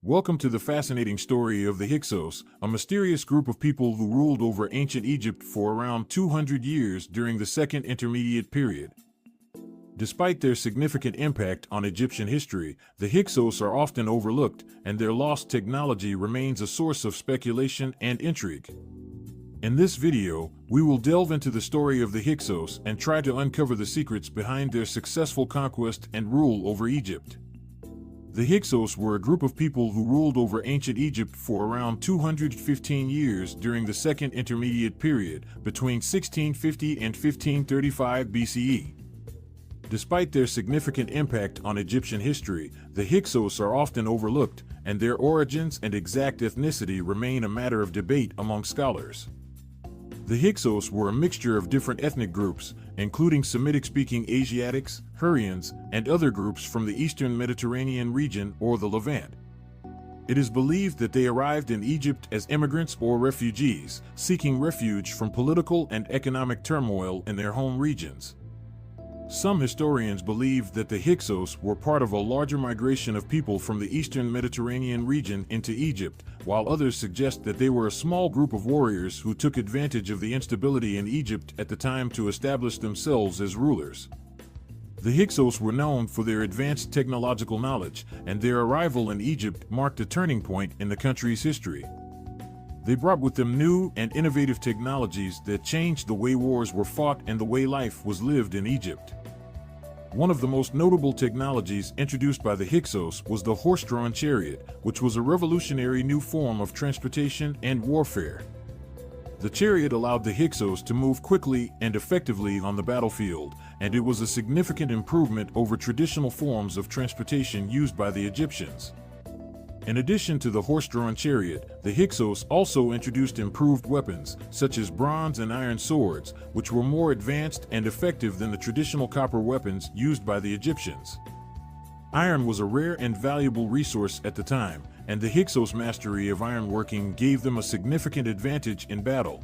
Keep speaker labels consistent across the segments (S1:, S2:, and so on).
S1: Welcome to the fascinating story of the Hyksos, a mysterious group of people who ruled over ancient Egypt for around 200 years during the Second Intermediate Period. Despite their significant impact on Egyptian history, the Hyksos are often overlooked, and their lost technology remains a source of speculation and intrigue. In this video, we will delve into the story of the Hyksos and try to uncover the secrets behind their successful conquest and rule over Egypt. The Hyksos were a group of people who ruled over ancient Egypt for around 215 years during the Second Intermediate Period, between 1650 and 1535 BCE. Despite their significant impact on Egyptian history, the Hyksos are often overlooked, and their origins and exact ethnicity remain a matter of debate among scholars. The Hyksos were a mixture of different ethnic groups, including Semitic-speaking Asiatics, Hurrians, and other groups from the Eastern Mediterranean region or the Levant. It is believed that they arrived in Egypt as immigrants or refugees, seeking refuge from political and economic turmoil in their home regions. Some historians believe that the Hyksos were part of a larger migration of people from the Eastern Mediterranean region into Egypt, while others suggest that they were a small group of warriors who took advantage of the instability in Egypt at the time to establish themselves as rulers. The Hyksos were known for their advanced technological knowledge, and their arrival in Egypt marked a turning point in the country's history. They brought with them new and innovative technologies that changed the way wars were fought and the way life was lived in Egypt. One of the most notable technologies introduced by the Hyksos was the horse-drawn chariot, which was a revolutionary new form of transportation and warfare. The chariot allowed the Hyksos to move quickly and effectively on the battlefield, and it was a significant improvement over traditional forms of transportation used by the Egyptians. In addition to the horse-drawn chariot, the Hyksos also introduced improved weapons, such as bronze and iron swords, which were more advanced and effective than the traditional copper weapons used by the Egyptians. Iron was a rare and valuable resource at the time, and the Hyksos' mastery of ironworking gave them a significant advantage in battle.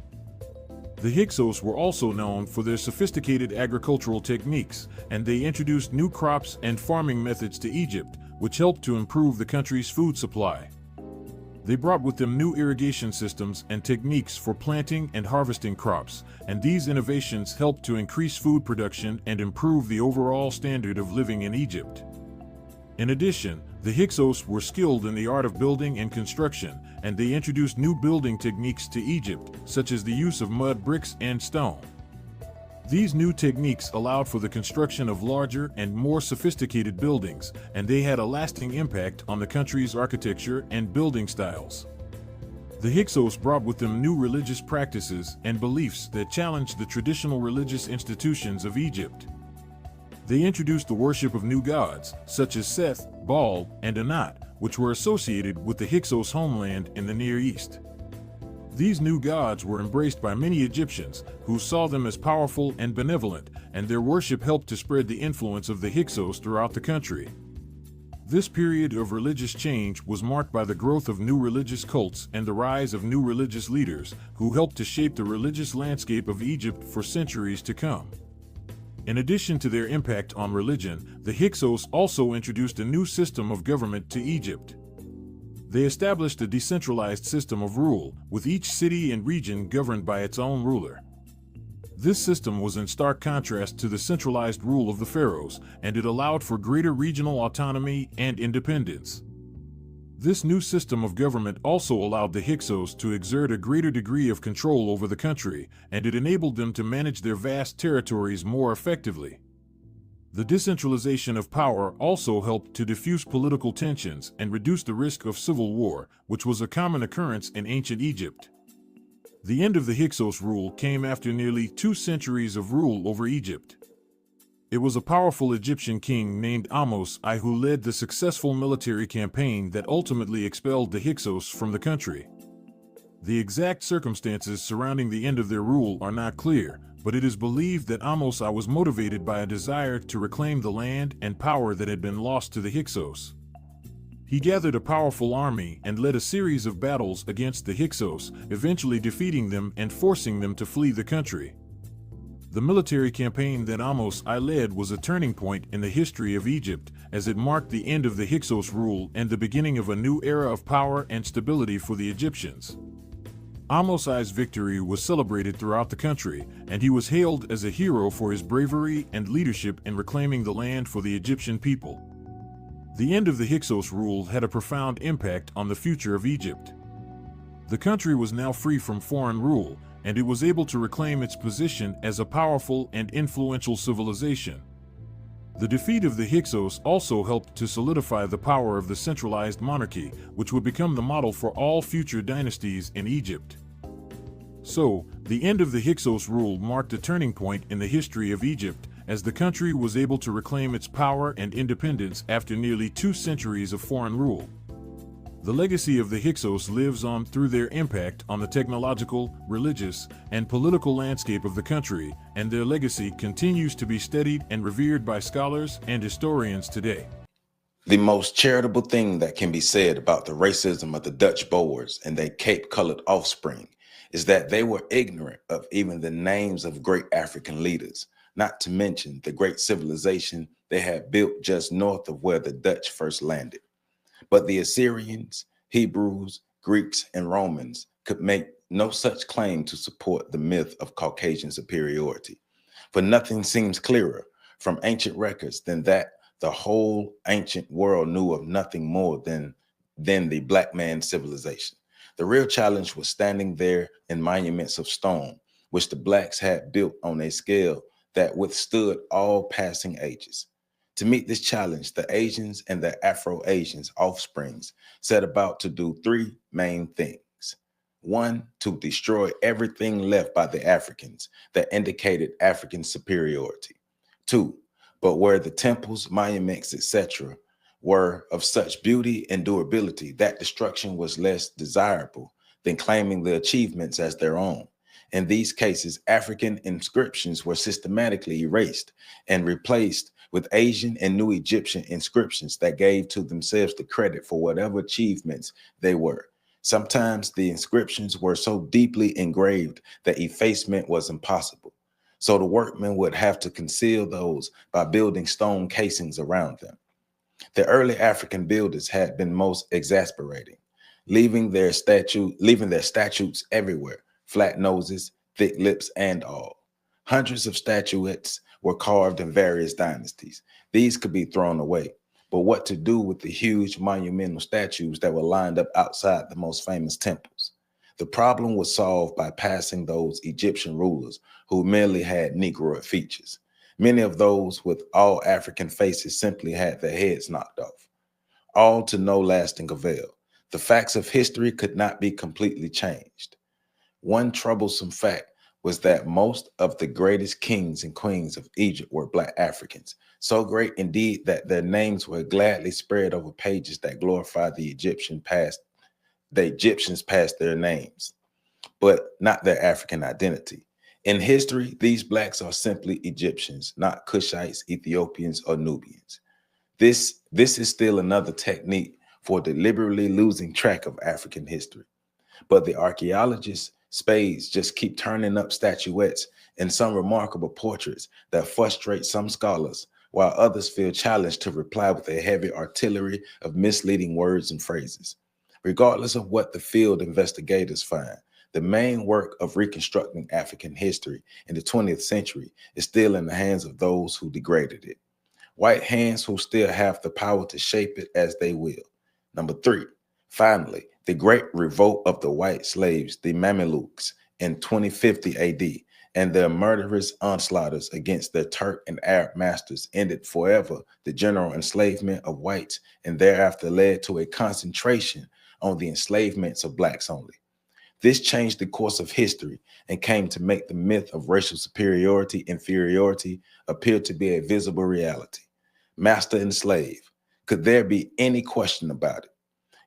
S1: The Hyksos were also known for their sophisticated agricultural techniques, and they introduced new crops and farming methods to Egypt, which helped to improve the country's food supply. They brought with them new irrigation systems and techniques for planting and harvesting crops, and these innovations helped to increase food production and improve the overall standard of living in Egypt. In addition, the Hyksos were skilled in the art of building and construction, and they introduced new building techniques to Egypt, such as the use of mud bricks and stone. These new techniques allowed for the construction of larger and more sophisticated buildings, and they had a lasting impact on the country's architecture and building styles. The Hyksos brought with them new religious practices and beliefs that challenged the traditional religious institutions of Egypt. They introduced the worship of new gods, such as Seth, Baal, and Anat, which were associated with the Hyksos homeland in the Near East. These new gods were embraced by many Egyptians, who saw them as powerful and benevolent, and their worship helped to spread the influence of the Hyksos throughout the country. This period of religious change was marked by the growth of new religious cults and the rise of new religious leaders, who helped to shape the religious landscape of Egypt for centuries to come. In addition to their impact on religion, the Hyksos also introduced a new system of government to Egypt. They established a decentralized system of rule, with each city and region governed by its own ruler. This system was in stark contrast to the centralized rule of the pharaohs, and it allowed for greater regional autonomy and independence. This new system of government also allowed the Hyksos to exert a greater degree of control over the country, and it enabled them to manage their vast territories more effectively. The decentralization of power also helped to diffuse political tensions and reduce the risk of civil war, which was a common occurrence in ancient Egypt. The end of the Hyksos rule came after nearly 2 centuries of rule over Egypt. It was a powerful Egyptian king named Ahmose I who led the successful military campaign that ultimately expelled the Hyksos from the country. The exact circumstances surrounding the end of their rule are not clear, but it is believed that Ahmose I was motivated by a desire to reclaim the land and power that had been lost to the Hyksos. He gathered a powerful army and led a series of battles against the Hyksos, eventually defeating them and forcing them to flee the country. The military campaign that I led was a turning point in the history of Egypt, as it marked the end of the Hyksos rule and the beginning of a new era of power and stability for the Egyptians. I's victory was celebrated throughout the country, and he was hailed as a hero for his bravery and leadership in reclaiming the land for the Egyptian people. The end of the Hyksos rule had a profound impact on the future of Egypt. The country was now free from foreign rule, and it was able to reclaim its position as a powerful and influential civilization. The defeat of the Hyksos also helped to solidify the power of the centralized monarchy, which would become the model for all future dynasties in Egypt. So, the end of the Hyksos rule marked a turning point in the history of Egypt, as the country was able to reclaim its power and independence after nearly 2 centuries of foreign rule. The legacy of the Hyksos lives on through their impact on the technological, religious, and political landscape of the country, and their legacy continues to be studied and revered by scholars and historians today.
S2: The most charitable thing that can be said about the racism of the Dutch Boers and their cape-colored offspring is that they were ignorant of even the names of great African leaders, not to mention the great civilization they had built just north of where the Dutch first landed. But the Assyrians, Hebrews, Greeks, and Romans could make no such claim to support the myth of Caucasian superiority. For nothing seems clearer from ancient records than that the whole ancient world knew of nothing more than the black man's civilization. The real challenge was standing there in monuments of stone, which the blacks had built on a scale that withstood all passing ages. To meet this challenge, the Asians and the Afro-Asians offsprings set about to do 3 main things. 1, to destroy everything left by the Africans that indicated African superiority. 2, but where the temples, monuments, etc. were of such beauty and durability, that destruction was less desirable than claiming the achievements as their own. In these cases, African inscriptions were systematically erased and replaced with Asian and New Egyptian inscriptions that gave to themselves the credit for whatever achievements they were. Sometimes the inscriptions were so deeply engraved that effacement was impossible. So the workmen would have to conceal those by building stone casings around them. The early African builders had been most exasperating, leaving their statues everywhere, flat noses, thick lips, and all. Hundreds of statuettes were carved in various dynasties. These could be thrown away, but what to do with the huge monumental statues that were lined up outside the most famous temples? The problem was solved by passing those Egyptian rulers who merely had Negroid features. Many of those with all African faces simply had their heads knocked off, all to no lasting avail. The facts of history could not be completely changed. One troublesome fact was that most of the greatest kings and queens of Egypt were Black Africans, so great indeed that their names were gladly spread over pages that glorified the Egyptians past their names, but not their African identity. In history, these Blacks are simply Egyptians, not Cushites, Ethiopians, or Nubians. This is still another technique for deliberately losing track of African history. But the archaeologists' spades just keep turning up statuettes and some remarkable portraits that frustrate some scholars, while others feel challenged to reply with a heavy artillery of misleading words and phrases. Regardless of what the field investigators find, the main work of reconstructing African history in the 20th century is still in the hands of those who degraded it. White hands who still have the power to shape it as they will. Number 3, finally, the great revolt of the white slaves, the Mamelukes, in 2050 AD, and their murderous onslaughters against their Turk and Arab masters ended forever the general enslavement of whites and thereafter led to a concentration on the enslavements of Blacks only. This changed the course of history and came to make the myth of racial inferiority appear to be a visible reality. Master and slave. Could there be any question about it?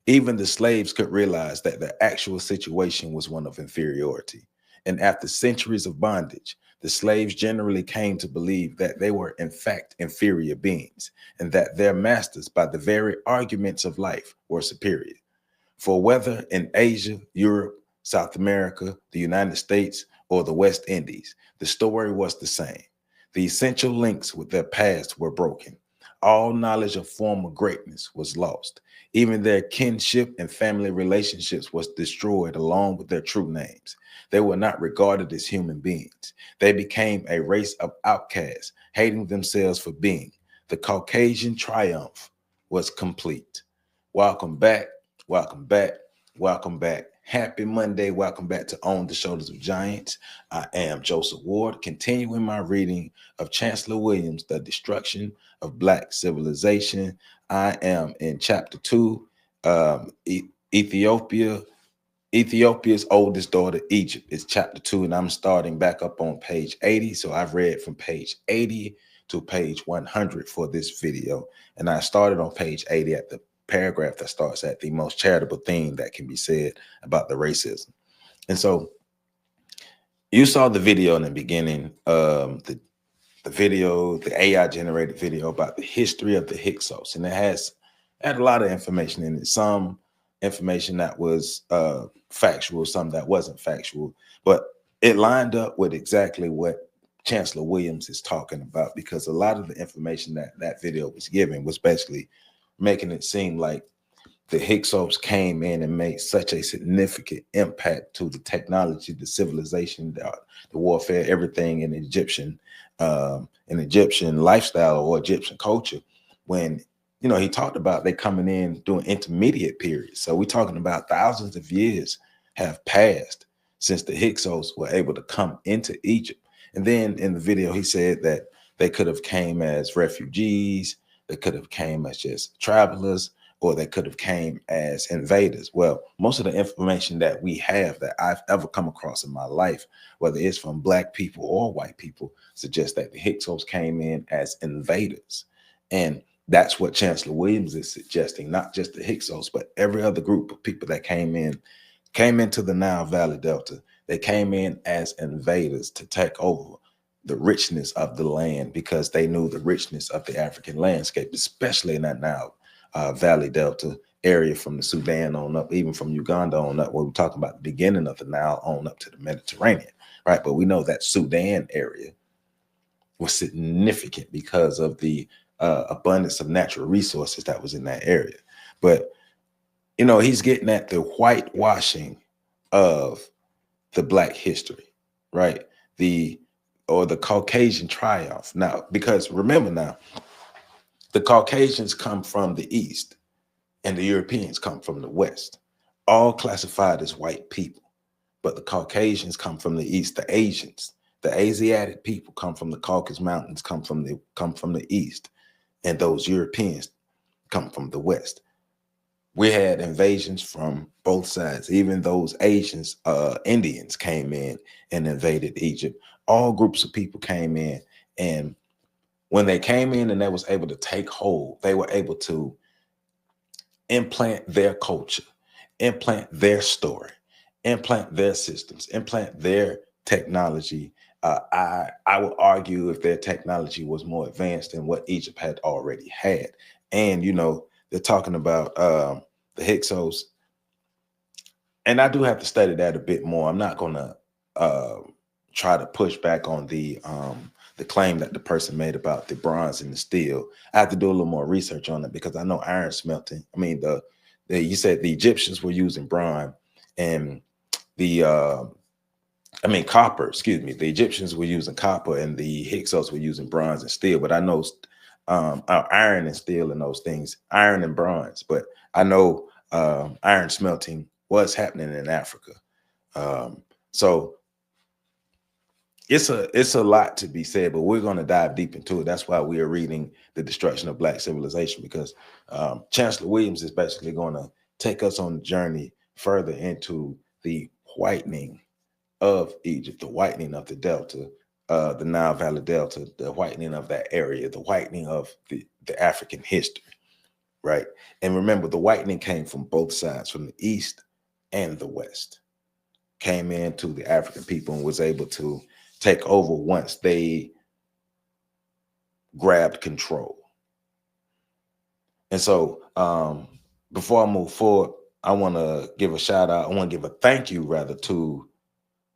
S2: Even the slaves could realize that the actual situation was one of inferiority. And after centuries of bondage, the slaves generally came to believe that they were in fact inferior beings and that their masters, by the very arguments of life, were superior. For whether in Asia, Europe, South America, the United States, or the West Indies. The story was the same. The essential links with their past were broken. All knowledge of former greatness was lost. Even their kinship and family relationships was destroyed along with their true names. They were not regarded as human beings. They became a race of outcasts, hating themselves for being. The Caucasian triumph was complete. Welcome back, welcome back, welcome back. Happy Monday. Welcome back to On the Shoulders of Giants. I am Joseph Ward, continuing my reading of Chancellor Williams, The Destruction of Black Civilization. I am in chapter 2, Ethiopia's oldest daughter, Egypt. It's chapter 2, and I'm starting back up on page 80. So I've read from page 80 to page 100 for this video. And I started on page 80 at the paragraph that starts at the most charitable thing that can be said about the racism. And so you saw the video in the beginning, the video, the AI generated video about the history of the Hyksos, and it had a lot of information in it. Some information that was factual, some that wasn't factual, but it lined up with exactly what Chancellor Williams is talking about, because a lot of the information that video was giving was basically making it seem like the Hyksos came in and made such a significant impact to the technology, the civilization, the warfare, everything in Egyptian lifestyle or Egyptian culture. When, you know, he talked about they coming in during intermediate periods. So we're talking about thousands of years have passed since the Hyksos were able to come into Egypt. And then in the video, he said that they could have came as refugees, they could have came as just travelers, or they could have came as invaders. Well, most of the information that we have that I've ever come across in my life, whether it's from Black people or white people, suggests that the Hyksos came in as invaders. And that's what Chancellor Williams is suggesting, not just the Hyksos, but every other group of people that came into the Nile Valley Delta. They came in as invaders to take over the richness of the land, because they knew the richness of the African landscape, especially in that Nile Valley Delta area, from the Sudan on up, even from Uganda on up, where we're talking about the beginning of the Nile on up to the Mediterranean, right? But we know that Sudan area was significant because of the abundance of natural resources that was in that area. But, you know, he's getting at the whitewashing of the Black history, right? The Caucasian triumph. Now, because remember now, the Caucasians come from the East and the Europeans come from the West, all classified as white people. But the Caucasians come from the East. The Asians, the Asiatic people come from the Caucasus Mountains, come from the East, and those Europeans come from the West. We had invasions from both sides. Even those Asians, Indians came in and invaded Egypt. All groups of people came in, and when they came in and they was able to take hold, they were able to implant their culture, implant their story, implant their systems, implant their technology. I would argue if their technology was more advanced than what Egypt had already had. And, you know, they're talking about the Hyksos, and I do have to study that a bit more. I'm not going to try to push back on the claim that the person made about the bronze and the steel. I have to do a little more research on it, because I know iron smelting. I mean, you said the Egyptians were using bronze, and copper. Excuse me. The Egyptians were using copper, and the Hyksos were using bronze and steel. But I know iron and steel and those things, iron and bronze. But I know iron smelting was happening in Africa. So it's a lot to be said, but we're going to dive deep into it. That's why we are reading The Destruction of Black Civilization, because Chancellor Williams is basically going to take us on the journey further into the whitening of Egypt, the whitening of the Delta, the Nile Valley Delta, the whitening of that area, the whitening of the African history, right? And remember, the whitening came from both sides, from the East and the West, came into the African people and was able to take over once they grabbed control. And so before I move forward, I want to give a shout out. I want to give a thank you rather to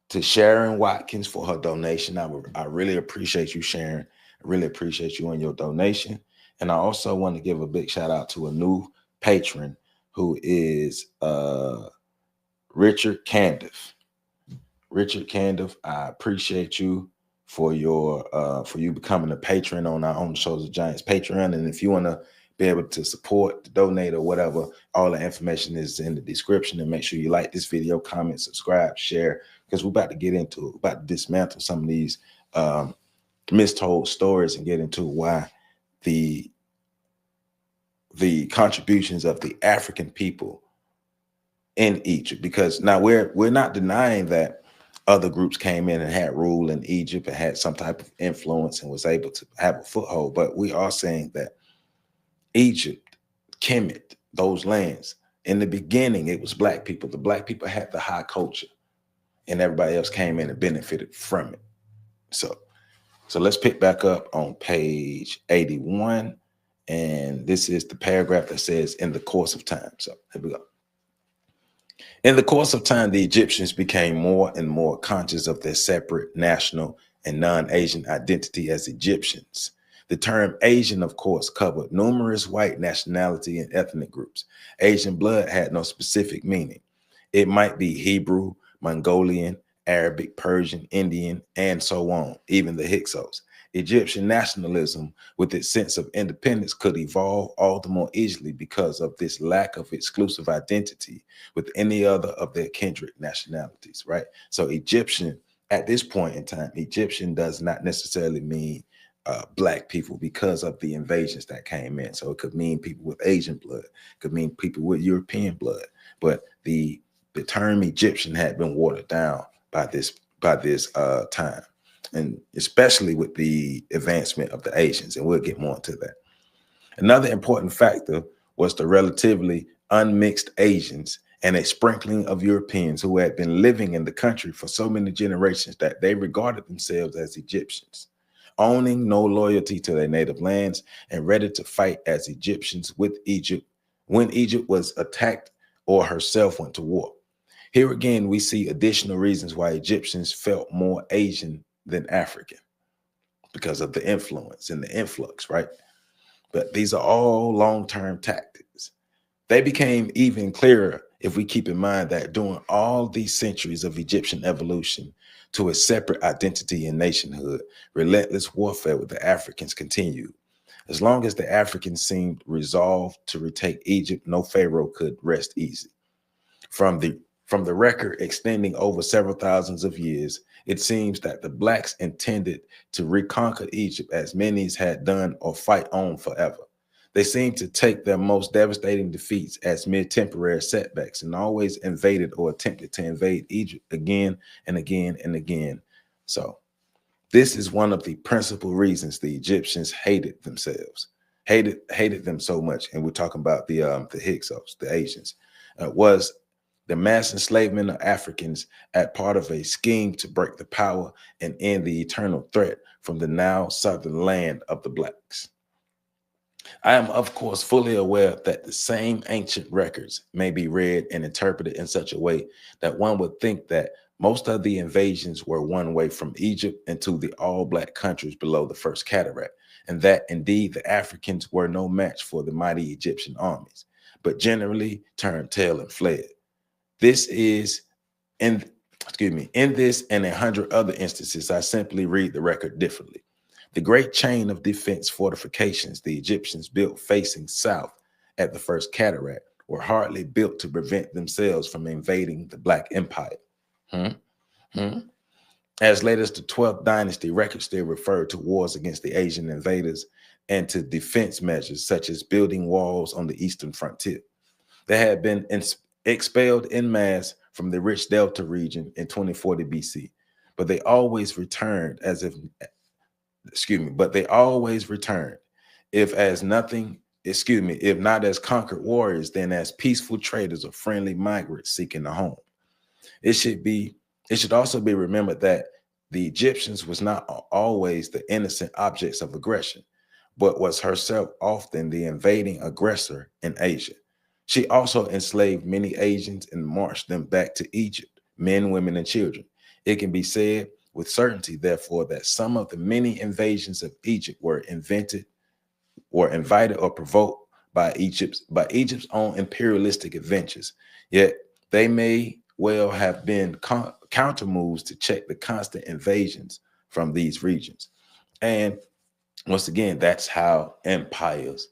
S2: to Sharon Watkins for her donation. I really appreciate you, Sharon. I really appreciate you and your donation. And I also want to give a big shout out to a new patron who is Richard Candiff. Richard Candiff, I appreciate you for you becoming a patron on our Own the Shoulders of Giants Patreon. And if you want to be able to support, donate, or whatever, all the information is in the description. And make sure you like this video, comment, subscribe, share, because we're about to get into it, about to dismantle some of these mistold stories and get into why the contributions of the African people in Egypt. Because now we're not denying that other groups came in and had rule in Egypt and had some type of influence and was able to have a foothold. But we are saying that Egypt, Kemet, those lands, in the beginning, it was black people. The black people had the high culture and everybody else came in and benefited from it. So let's pick back up on page 81. And this is the paragraph that says, in the course of time. So here we go. In the course of time, the Egyptians became more and more conscious of their separate national and non-Asian identity as Egyptians. The term Asian, of course, covered numerous white nationality and ethnic groups. Asian blood had no specific meaning. It might be Hebrew, Mongolian, Arabic, Persian, Indian, and so on, even the Hyksos. Egyptian nationalism, with its sense of independence, could evolve all the more easily because of this lack of exclusive identity with any other of their kindred nationalities, right? So Egyptian, at this point in time, Egyptian does not necessarily mean black people because of the invasions that came in. So it could mean people with Asian blood, could mean people with European blood, but the term Egyptian had been watered down by this time, and especially with the advancement of the Asians, and we'll get more into that. Another important factor was the relatively unmixed Asians and a sprinkling of Europeans who had been living in the country for so many generations that they regarded themselves as Egyptians, owning no loyalty to their native lands and ready to fight as Egyptians with Egypt when Egypt was attacked or herself went to war. Here again, we see additional reasons why Egyptians felt more Asian than African because of the influence and the influx, right? But these are all long-term tactics. They became even clearer if we keep in mind that during all these centuries of Egyptian evolution to a separate identity and nationhood, relentless warfare with the Africans continued. As long as the Africans seemed resolved to retake Egypt, no pharaoh could rest easy. From the record extending over several thousands of years, it seems that the blacks intended to reconquer Egypt as many had done or fight on forever. They seemed to take their most devastating defeats as mere temporary setbacks and always invaded or attempted to invade Egypt again and again and again. So this is one of the principal reasons the Egyptians hated themselves, hated them so much. And we're talking about the Hyksos, the Asians, was the mass enslavement of Africans as part of a scheme to break the power and end the eternal threat from the now southern land of the blacks. I am, of course, fully aware that the same ancient records may be read and interpreted in such a way that one would think that most of the invasions were one way from Egypt into the all-black countries below the First Cataract, and that indeed the Africans were no match for the mighty Egyptian armies, but generally turned tail and fled. This is, in this and 100 other instances, I simply read the record differently. The great chain of defense fortifications the Egyptians built facing south at the First Cataract were hardly built to prevent themselves from invading the Black Empire. As late as the 12th dynasty, records still refer to wars against the Asian invaders and to defense measures such as building walls on the eastern frontier. They had been expelled en masse from the rich Delta region in 2040 BC, but they always returned if not as conquered warriors, then as peaceful traders or friendly migrants seeking a home. It should also be remembered that the Egyptians was not always the innocent objects of aggression, but was herself often the invading aggressor in Asia. She also enslaved many Asians and marched them back to Egypt, men, women, and children. It can be said with certainty, therefore, that some of the many invasions of Egypt were invited or provoked by Egypt's own imperialistic adventures. Yet they may well have been counter moves to check the constant invasions from these regions. And once again, that's how empires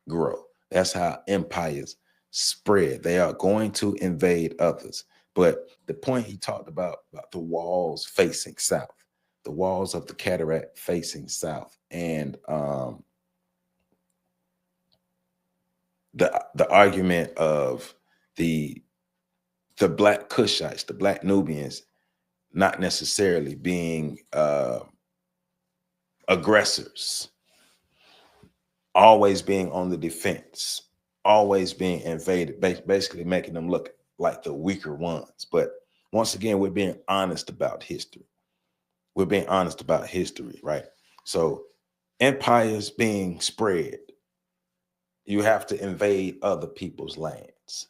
S2: grow. That's how empires spread. They are going to invade others. But the point he talked about the walls facing south, the walls of the cataract facing south, and the argument of the black Cushites, the black Nubians, not necessarily being aggressors, always being on the defense, always being invaded, basically making them look like the weaker ones. But once again, we're being honest about history. We're being honest about history, right? So empires being spread, you have to invade other people's lands,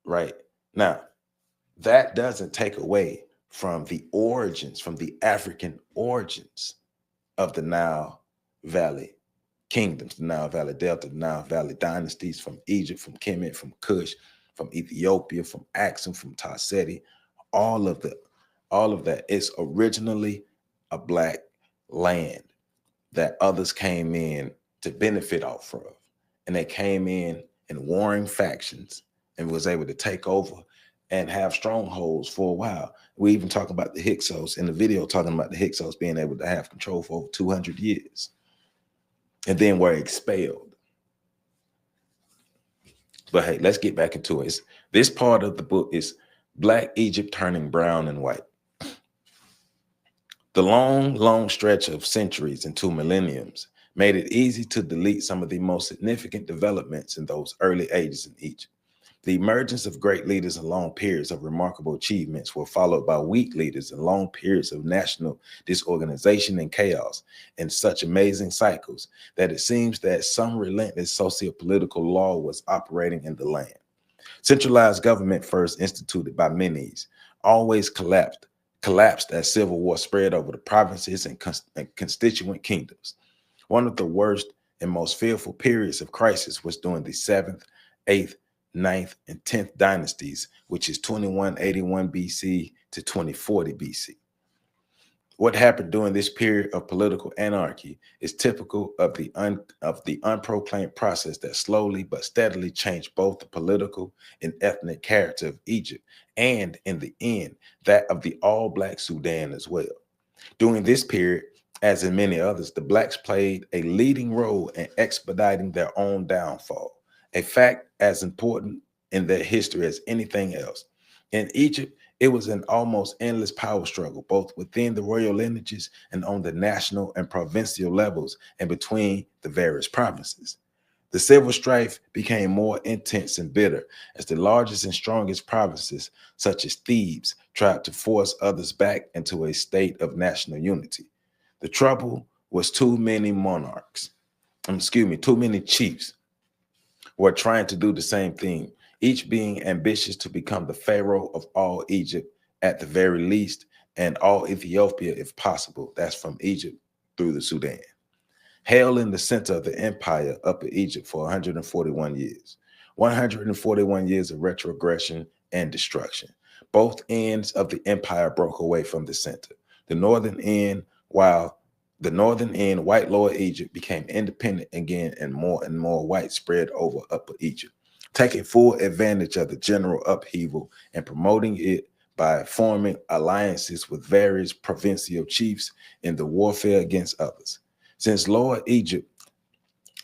S2: right? Now, that doesn't take away from the origins, from the African origins of the Nile Valley kingdoms, the Nile Valley Delta, the Nile Valley dynasties, from Egypt, from Kemet, from Kush, from Ethiopia, from Aksum, from Tarseti, all of that. It's originally a black land that others came in to benefit off of. And they came in warring factions and was able to take over and have strongholds for a while. We even talk about the Hyksos in the video, talking about the Hyksos being able to have control for over 200 years. And then were expelled. But hey, let's get back into it. This part of the book is Black Egypt turning brown and white. The long stretch of centuries into millenniums made it easy to delete some of the most significant developments in those early ages in Egypt. The emergence of great leaders and long periods of remarkable achievements were followed by weak leaders and long periods of national disorganization and chaos in such amazing cycles that it seems that some relentless socio-political law was operating in the land. Centralized government, first instituted by Menes, always collapsed as civil war spread over the provinces and constituent kingdoms. One of the worst and most fearful periods of crisis was during the 7th, 8th, 9th, and 10th dynasties, which is 2181 BC to 2040 BC. What happened during this period of political anarchy is typical of the unproclaimed process that slowly but steadily changed both the political and ethnic character of Egypt, and in the end, that of the all-Black Sudan as well. During this period, as in many others, the Blacks played a leading role in expediting their own downfall, a fact as important in their history as anything else. In Egypt, it was an almost endless power struggle, both within the royal lineages and on the national and provincial levels and between the various provinces. The civil strife became more intense and bitter as the largest and strongest provinces, such as Thebes, tried to force others back into a state of national unity. The trouble was too many chiefs were trying to do the same thing, each being ambitious to become the pharaoh of all Egypt at the very least, and all Ethiopia if possible. That's from Egypt through the Sudan. Held in the center of the empire, Upper Egypt, for 141 years. 141 years of retrogression and destruction. Both ends of the empire broke away from the center. The northern end, white Lower Egypt, became independent again, and more white spread over Upper Egypt, taking full advantage of the general upheaval and promoting it by forming alliances with various provincial chiefs in the warfare against others. Since Lower Egypt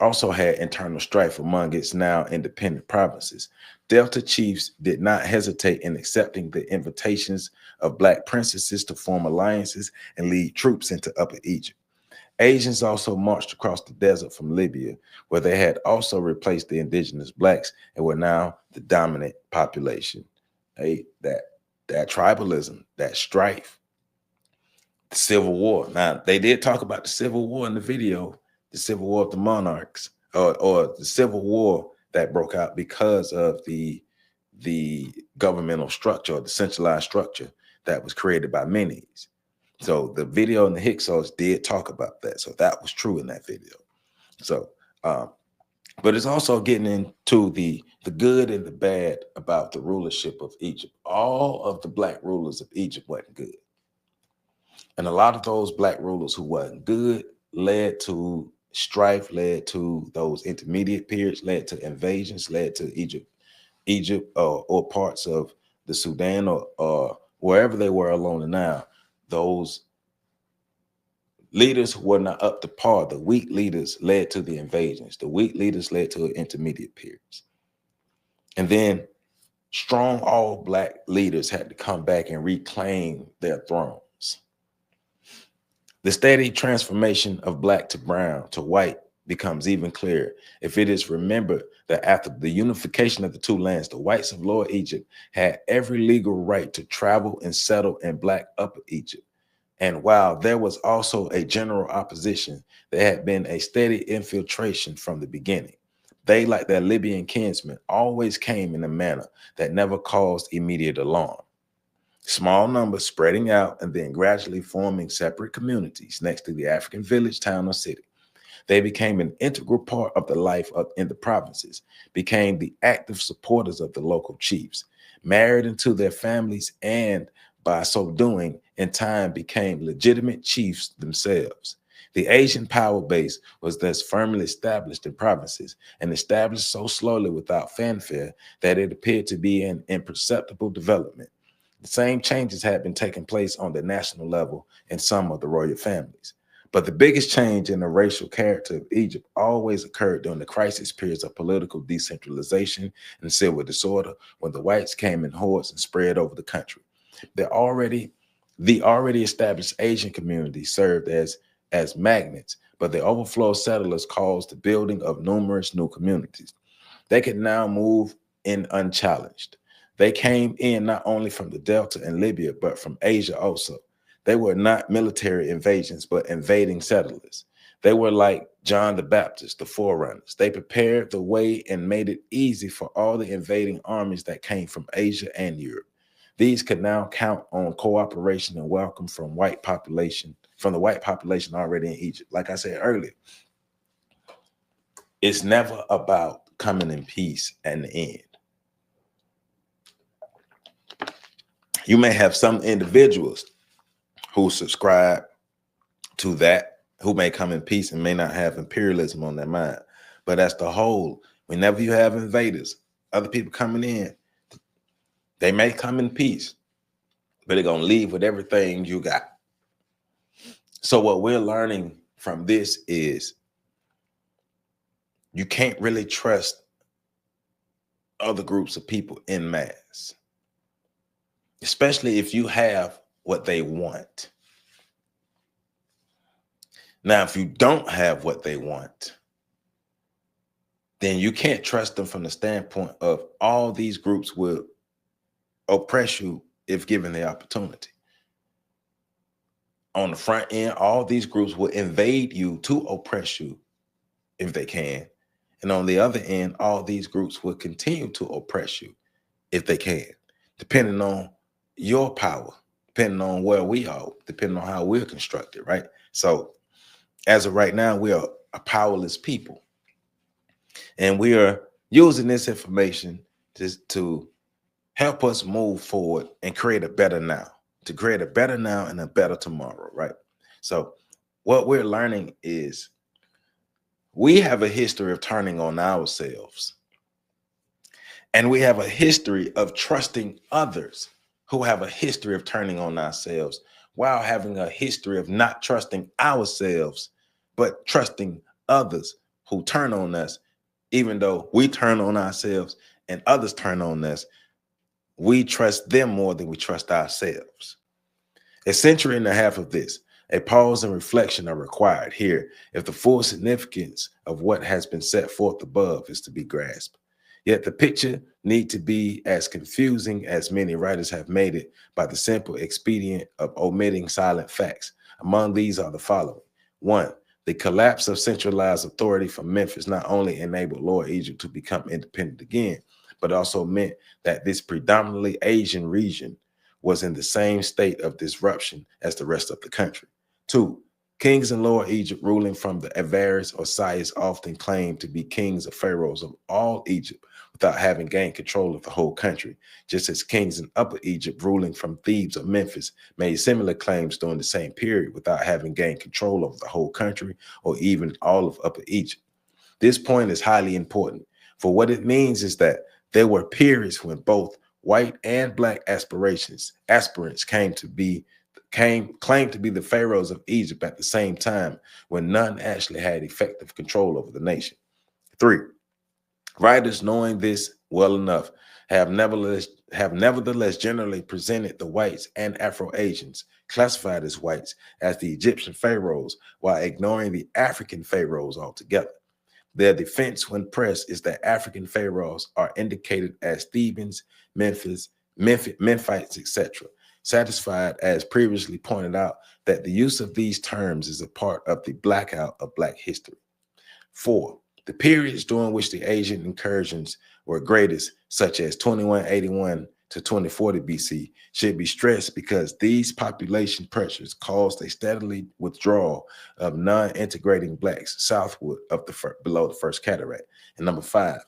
S2: also had internal strife among its now independent provinces, Delta chiefs did not hesitate in accepting the invitations of Black princesses to form alliances and lead troops into Upper Egypt. Asians also marched across the desert from Libya, where they had also replaced the indigenous Blacks and were now the dominant population. That tribalism, that strife, the Civil War. Now, they did talk about the Civil War in the video, the Civil War of the monarchs, or the Civil War that broke out because of the governmental structure, or the centralized structure that was created by Menes. So the video in the Hyksos did talk about that. So that was true in that video. So, but it's also getting into the good and the bad about the rulership of Egypt. All of the black rulers of Egypt wasn't good. And a lot of those black rulers who wasn't good led to strife, led to those intermediate periods, led to invasions, led to Egypt or parts of the Sudan or wherever they were along the Nile. Those leaders were not up to par. The weak leaders led to the invasions. The weak leaders led to intermediate periods. And then strong all black leaders had to come back and reclaim their thrones. The steady transformation of black to brown to white becomes even clearer if it is remembered that after the unification of the two lands, the whites of Lower Egypt had every legal right to travel and settle in black Upper Egypt. And while there was also a general opposition, there had been a steady infiltration from the beginning. They, like their Libyan kinsmen, always came in a manner that never caused immediate alarm. Small numbers spreading out and then gradually forming separate communities next to the African village, town, or city. They became an integral part of the life in the provinces, became the active supporters of the local chiefs, married into their families, and by so doing, in time became legitimate chiefs themselves. The Asian power base was thus firmly established in provinces and established so slowly without fanfare that it appeared to be an imperceptible development. The same changes had been taking place on the national level in some of the royal families. But the biggest change in the racial character of Egypt always occurred during the crisis periods of political decentralization and civil disorder, when the whites came in hordes and spread over the country. The already established Asian community served as magnets, but the overflow of settlers caused the building of numerous new communities. They could now move in unchallenged. They came in not only from the Delta and Libya, but from Asia also. They were not military invasions, but invading settlers. They were like John the Baptist, the forerunners. They prepared the way and made it easy for all the invading armies that came from Asia and Europe. These could now count on cooperation and welcome from the white population already in Egypt. Like I said earlier, it's never about coming in peace and the end. You may have some individuals who subscribe to that, who may come in peace and may not have imperialism on their mind. But as the whole, whenever you have invaders, other people coming in, they may come in peace, but they're going to leave with everything you got. So what we're learning from this is you can't really trust other groups of people en masse, especially if you have what they want. Now, if you don't have what they want, then you can't trust them from the standpoint of all these groups will oppress you if given the opportunity. On the front end, all these groups will invade you to oppress you if they can. And on the other end, all these groups will continue to oppress you if they can, depending on your power, depending on where we are, depending on how we're constructed, right? So as of right now, we are a powerless people. And we are using this information to help us move forward and create a better now, to create a better now and a better tomorrow, right? So what we're learning is we have a history of turning on ourselves. And we have a history of trusting others who have a history of turning on ourselves, while having a history of not trusting ourselves, but trusting others who turn on us. Even though we turn on ourselves and others turn on us, we trust them more than we trust ourselves. A century and a half of this, a pause and reflection are required here if the full significance of what has been set forth above is to be grasped. Yet the picture need to be as confusing as many writers have made it by the simple expedient of omitting silent facts. Among these are the following. 1, the collapse of centralized authority from Memphis not only enabled Lower Egypt to become independent again, but also meant that this predominantly Asian region was in the same state of disruption as the rest of the country. 2. Kings in Lower Egypt ruling from the Avaris or Sais often claimed to be kings or pharaohs of all Egypt without having gained control of the whole country, just as kings in Upper Egypt ruling from Thebes or Memphis made similar claims during the same period without having gained control over the whole country or even all of Upper Egypt. This point is highly important, for what it means is that there were periods when both white and black aspirants claimed to be the pharaohs of Egypt at the same time, when none actually had effective control over the nation. 3. Writers, knowing this well enough, have nevertheless generally presented the whites and Afro-Asians, classified as whites, as the Egyptian pharaohs, while ignoring the African pharaohs altogether. Their defense when pressed is that African pharaohs are indicated as Thebans, Memphites, etc., satisfied, as previously pointed out, that the use of these terms is a part of the blackout of Black history. 4. The periods during which the Asian incursions were greatest, such as 2181 to 2040 BC, should be stressed because these population pressures caused a steadily withdrawal of non-integrating Blacks southward of below the First Cataract. And number 5,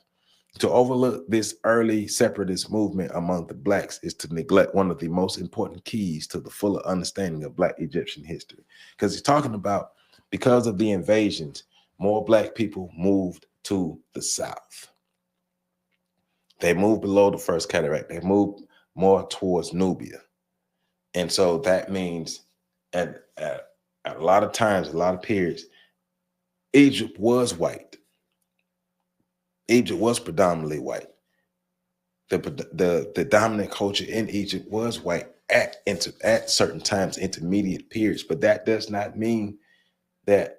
S2: to overlook this early separatist movement among the Blacks is to neglect one of the most important keys to the fuller understanding of Black Egyptian history. Because he's talking about, because of the invasions, more Black people moved to the south. They moved below the First Cataract. They moved more towards Nubia. And so that means at a lot of times, a lot of periods, Egypt was white. Egypt was predominantly white. The dominant culture in Egypt was white at certain times, intermediate periods. But that does not mean that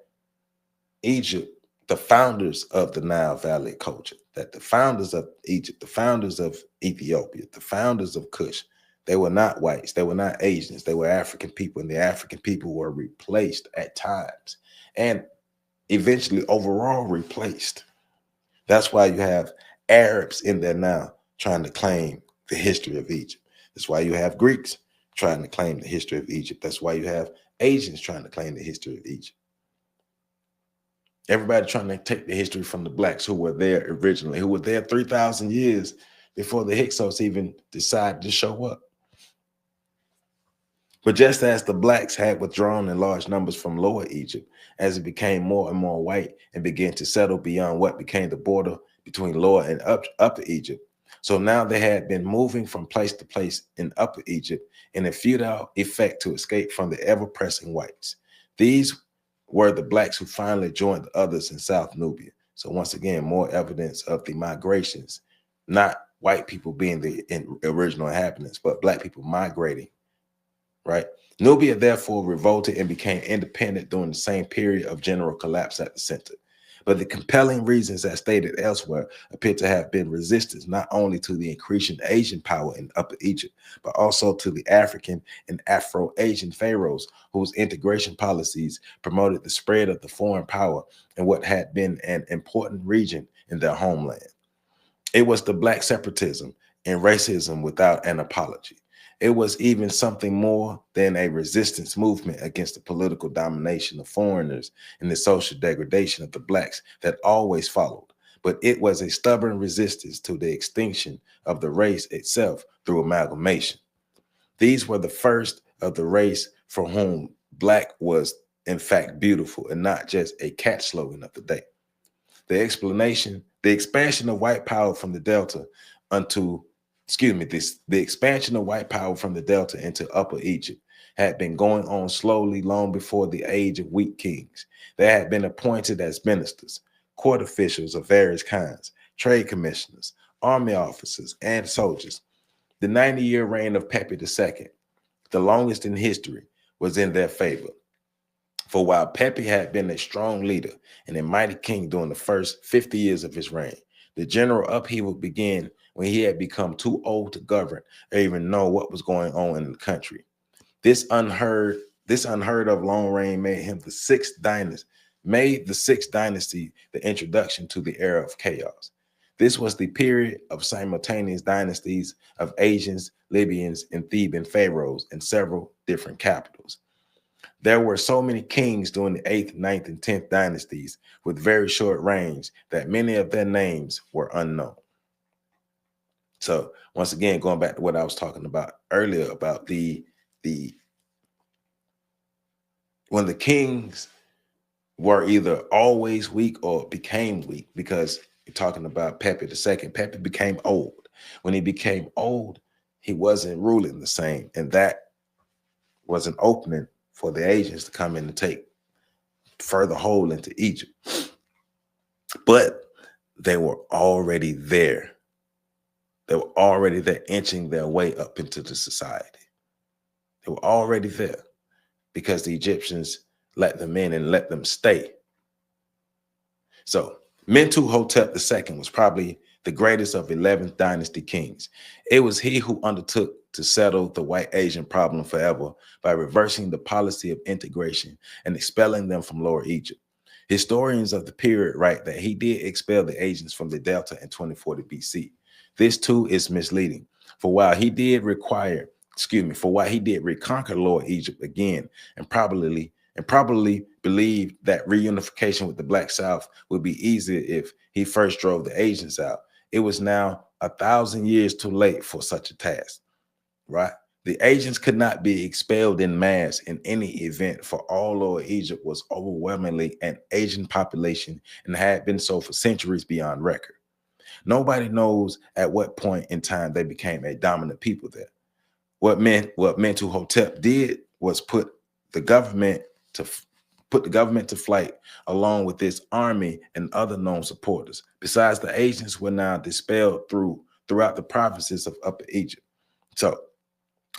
S2: Egypt, the founders of the Nile Valley culture, that the founders of Egypt, the founders of Ethiopia, the founders of Kush, they were not whites, they were not Asians, they were African people, and the African people were replaced at times and eventually overall replaced. That's why you have Arabs in there now trying to claim the history of Egypt. That's why you have Greeks trying to claim the history of Egypt. That's why you have Asians trying to claim the history of Egypt. Everybody trying to take the history from the Blacks who were there originally, who were there 3,000 years before the Hyksos even decided to show up. But just as the Blacks had withdrawn in large numbers from Lower Egypt, as it became more and more white and began to settle beyond what became the border between Lower and Upper Egypt, so now they had been moving from place to place in Upper Egypt in a futile effect to escape from the ever-pressing whites. These were the Blacks who finally joined the others in South Nubia. So once again, more evidence of the migrations, not white people being the original inhabitants, but Black people migrating, right? Nubia therefore revolted and became independent during the same period of general collapse at the center. But the compelling reasons, as stated elsewhere, appear to have been resistance not only to the increasing Asian power in Upper Egypt, but also to the African and Afro-Asian pharaohs whose integration policies promoted the spread of the foreign power in what had been an important region in their homeland. It was the Black separatism and racism without an apology. It was even something more than a resistance movement against the political domination of foreigners and the social degradation of the Blacks that always followed. But it was a stubborn resistance to the extinction of the race itself through amalgamation. These were the first of the race for whom Black was, in fact, beautiful and not just a catch slogan of the day. The expansion of white power from the Delta the expansion of white power from the Delta into Upper Egypt had been going on slowly long before the age of weak kings. They had been appointed as ministers, court officials of various kinds, trade commissioners, army officers, and soldiers. The 90-year reign of Pepi II, the longest in history, was in their favor. For while Pepi had been a strong leader and a mighty king during the first 50 years of his reign, the general upheaval began when he had become too old to govern or even know what was going on in the country. This unheard of long reign made the sixth dynasty the introduction to the era of chaos. This was the period of simultaneous dynasties of Asians, Libyans, and Theban pharaohs in several different capitals. There were so many kings during the 8th, 9th, and 10th dynasties with very short reigns that many of their names were unknown. So once again, going back to what I was talking about earlier about the when the kings were either always weak or became weak, because you're talking about Pepe II. Pepe became old. When he became old, he wasn't ruling the same. And that was an opening for the Asians to come in and take further hold into Egypt. But they were already there. They were already there, inching their way up into the society. They were already there because the Egyptians let them in and let them stay. So Mentuhotep II was probably the greatest of 11th dynasty kings. It was he who undertook to settle the white Asian problem forever by reversing the policy of integration and expelling them from Lower Egypt. Historians of the period write that he did expel the Asians from the Delta in 2040 BC. This too is misleading. For while he did reconquer Lower Egypt again, and probably believed that reunification with the Black South would be easier if he first drove the Asians out, it was now 1,000 years too late for such a task, right? The Asians could not be expelled in mass in any event, for all Lower Egypt was overwhelmingly an Asian population and had been so for centuries beyond record. Nobody knows at what point in time they became a dominant people there. What Mentuhotep did was put the government to flight along with its army and other known supporters. Besides, the Asians were now dispelled throughout the provinces of Upper Egypt. So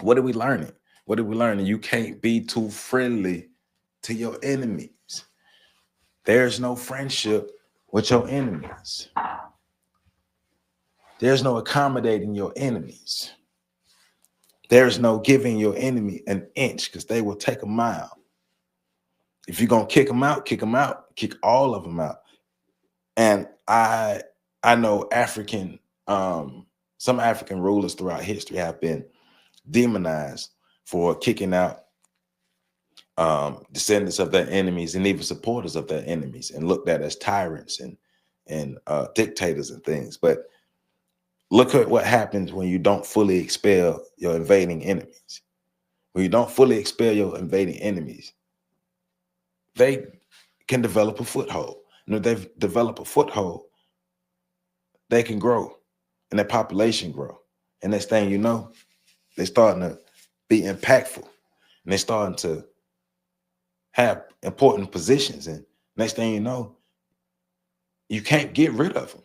S2: what are we learning? What are we learning? You can't be too friendly to your enemies. There's no friendship with your enemies. There's no accommodating your enemies. There's no giving your enemy an inch, because they will take a mile. If you're going to kick them out, kick all of them out. And I know some African rulers throughout history have been demonized for kicking out descendants of their enemies and even supporters of their enemies, and looked at as tyrants and dictators and things. But look at what happens when you don't fully expel your invading enemies. When you don't fully expel your invading enemies, they can develop a foothold. And if they develop a foothold, they can grow and their population grow. And next thing you know, they're starting to be impactful, and they're starting to have important positions. And next thing you know, you can't get rid of them.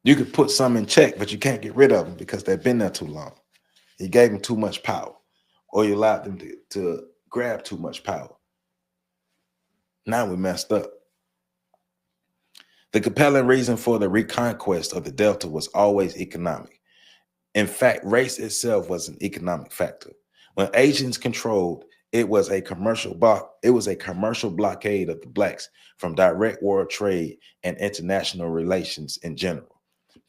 S2: You could put some in check, but you can't get rid of them because they've been there too long. You gave them too much power, or you allowed them to grab too much power. Now we messed up. The compelling reason for the reconquest of the Delta was always economic. In fact, race itself was an economic factor. When Asians controlled, it was a commercial blockade of the Blacks from direct world trade and international relations in general.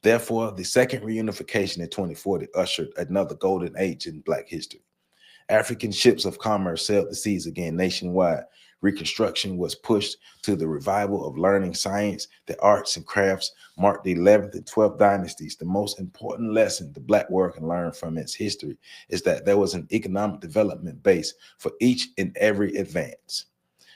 S2: Therefore, the second reunification in 2040 ushered another golden age in Black history. African ships of commerce sailed the seas again nationwide. Reconstruction was pushed to the revival of learning science, the arts and crafts, marked the 11th and 12th dynasties. The most important lesson the Black world can learn from its history is that there was an economic development base for each and every advance.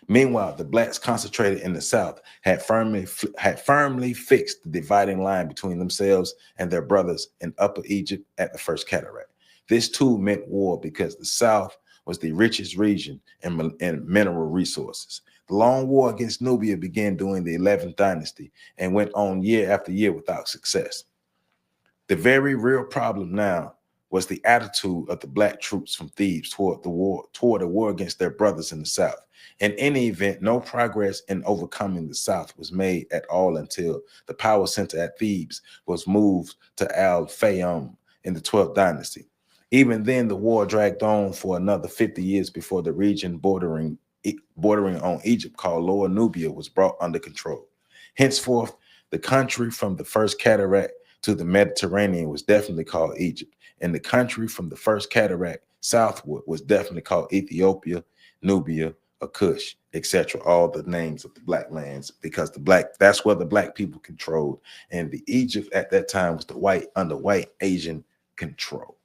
S2: Meanwhile, the Blacks concentrated in the South had firmly fixed the dividing line between themselves and their brothers in Upper Egypt at the First Cataract. This too meant war, because the South was the richest region in mineral resources. The long war against Nubia began during the 11th dynasty and went on year after year without success. The very real problem now was the attitude of the Black troops from Thebes toward a war against their brothers in the South. In any event, no progress in overcoming the South was made at all until the power center at Thebes was moved to Al-Fayoum in the 12th dynasty. Even then, the war dragged on for another 50 years before the region bordering bordering on Egypt called Lower Nubia was brought under control. Henceforth, the country from the first cataract to the Mediterranean was definitely called Egypt, and the country from the first cataract southward was definitely called Ethiopia, Nubia, or Kush, etc. All the names of the black lands, because that's where the black people controlled, and the Egypt at that time was under white Asian control.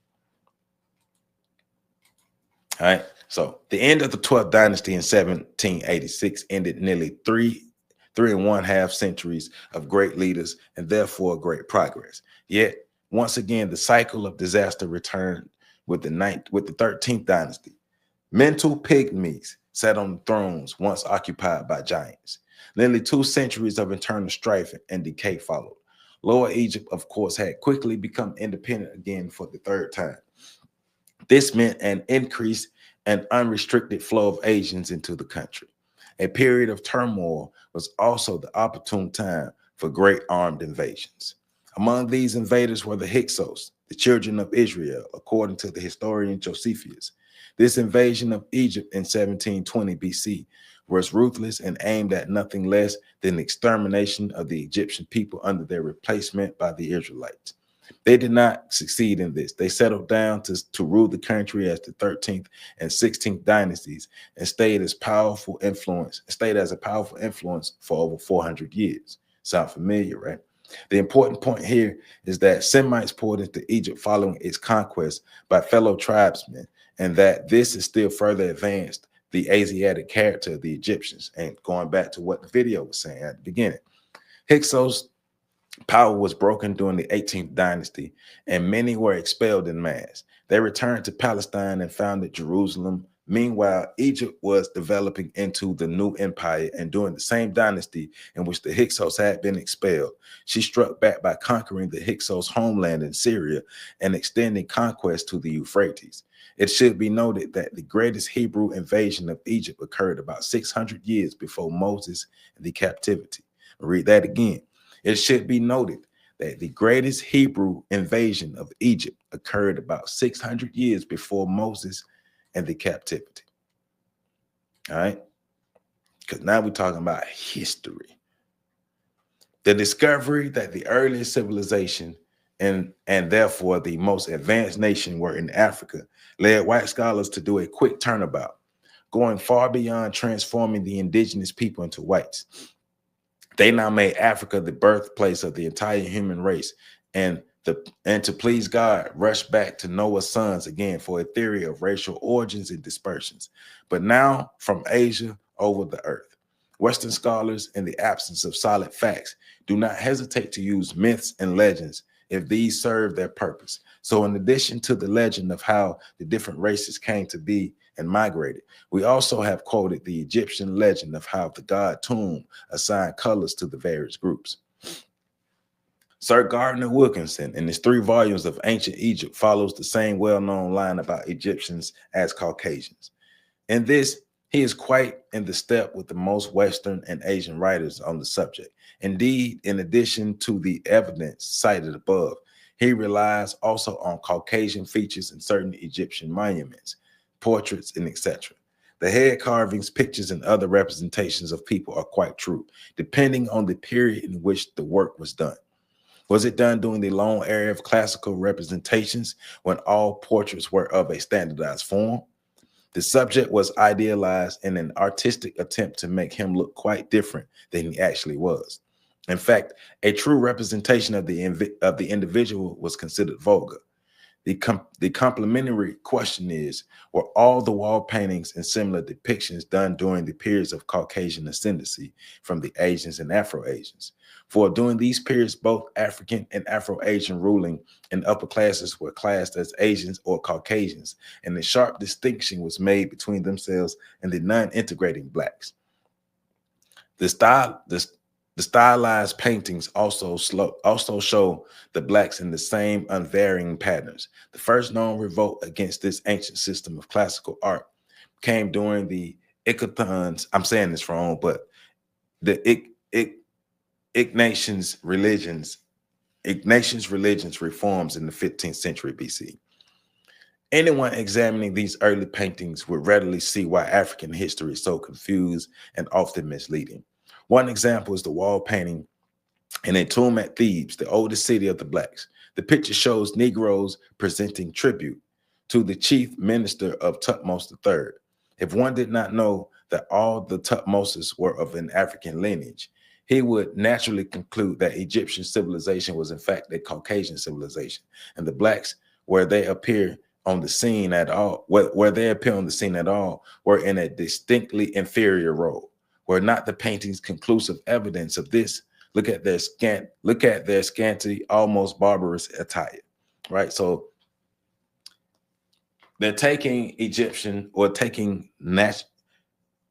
S2: All right. So the end of the 12th dynasty in 1786 ended nearly three and one half centuries of great leaders and therefore great progress. Yet once again, the cycle of disaster returned with the 13th dynasty. Mental pygmies sat on thrones once occupied by giants. Nearly 2 centuries of internal strife and decay followed. Lower Egypt, of course, had quickly become independent again for the third time. This meant an increase and unrestricted flow of Asians into the country. A period of turmoil was also the opportune time for great armed invasions. Among these invaders were the Hyksos, the children of Israel, according to the historian Josephus. This invasion of Egypt in 1720 BC was ruthless and aimed at nothing less than the extermination of the Egyptian people under their replacement by the Israelites. They did not succeed in this. They settled down to rule the country as the 13th and 16th dynasties and stayed as a powerful influence for over 400 years. Sound familiar, right? The important point here is that Semites poured into Egypt following its conquest by fellow tribesmen, and that this is still further advanced the Asiatic character of the Egyptians. And going back to what the video was saying at the beginning, Hyksos power was broken during the 18th dynasty, and many were expelled in mass. They returned to Palestine and founded Jerusalem. Meanwhile, Egypt was developing into the new empire, and during the same dynasty in which the Hyksos had been expelled, she struck back by conquering the Hyksos homeland in Syria and extending conquest to the Euphrates. It should be noted that the greatest Hebrew invasion of Egypt occurred about 600 years before Moses and the captivity. I'll read that again. It should be noted that the greatest Hebrew invasion of Egypt occurred about 600 years before Moses and the captivity. All right? Because now we're talking about history. The discovery that the earliest civilization and therefore the most advanced nation were in Africa led white scholars to do a quick turnabout, going far beyond transforming the indigenous people into whites. They now made Africa the birthplace of the entire human race, and to please God, rushed back to Noah's sons again for a theory of racial origins and dispersions, but now from Asia over the earth. Western scholars, in the absence of solid facts, do not hesitate to use myths and legends if these serve their purpose. So in addition to the legend of how the different races came to be and migrated, we also have quoted the Egyptian legend of how the god Tum assigned colors to the various groups. Sir Gardner Wilkinson, in his 3 volumes of Ancient Egypt, follows the same well-known line about Egyptians as Caucasians. In this, he is quite in the step with the most Western and Asian writers on the subject. Indeed, in addition to the evidence cited above, he relies also on Caucasian features in certain Egyptian monuments, portraits, and etc. The head carvings, pictures, and other representations of people are quite true, depending on the period in which the work was done. Was it done during the long era of classical representations when all portraits were of a standardized form? The subject was idealized in an artistic attempt to make him look quite different than he actually was. In fact, a true representation of the individual was considered vulgar. The complementary question is, were all the wall paintings and similar depictions done during the periods of Caucasian ascendancy from the Asians and Afro-Asians? For during these periods, both African and Afro-Asian ruling and upper classes were classed as Asians or Caucasians, and a sharp distinction was made between themselves and the non-integrating blacks. The stylized paintings also show the blacks in the same unvarying patterns. The first known revolt against this ancient system of classical art came during the Ignatians. I'm saying this wrong, but the Ignatians religions reforms in the 15th century BC. Anyone examining these early paintings would readily see why African history is so confused and often misleading. One example is the wall painting in a tomb at Thebes, the oldest city of the blacks. The picture shows Negroes presenting tribute to the chief minister of Tutmosis III. If one did not know that all the Tutmoses were of an African lineage, he would naturally conclude that Egyptian civilization was in fact a Caucasian civilization, and the blacks, where they appear on the scene at all, where they appear on the scene at all, were in a distinctly inferior role. Were not the paintings conclusive evidence of this? Look at their scanty, almost barbarous attire, right? So they're taking Egyptian or taking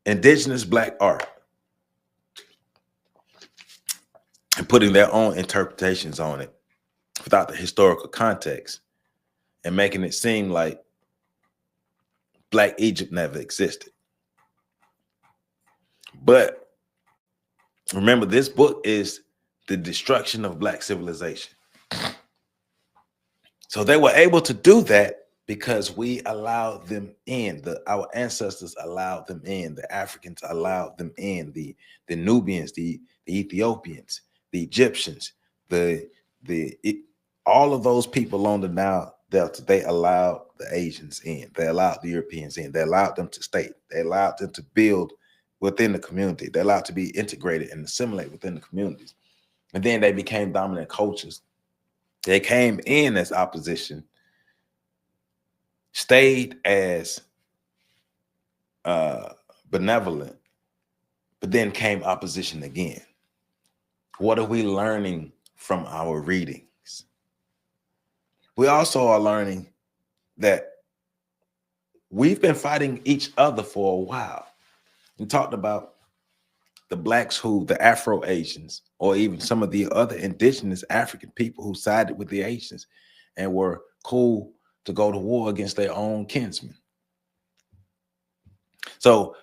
S2: indigenous black art and putting their own interpretations on it without the historical context and making it seem like Black Egypt never existed. But remember, this book is the destruction of Black civilization. So they were able to do that because we allowed them in. Our ancestors allowed them in. The Africans allowed them in. The Nubians, the Ethiopians, the Egyptians, all of those people on the Nile Delta, they allowed the Asians in. They allowed the Europeans in. They allowed them to stay. They allowed them to build within the community. They allowed to be integrated and assimilate within the communities. And then they became dominant cultures. They came in as opposition, stayed as benevolent, but then came opposition again. What are we learning from our readings? We also are learning that we've been fighting each other for a while. We talked about the blacks the Afro-Asians, or even some of the other indigenous African people who sided with the Asians and were cool to go to war against their own kinsmen. So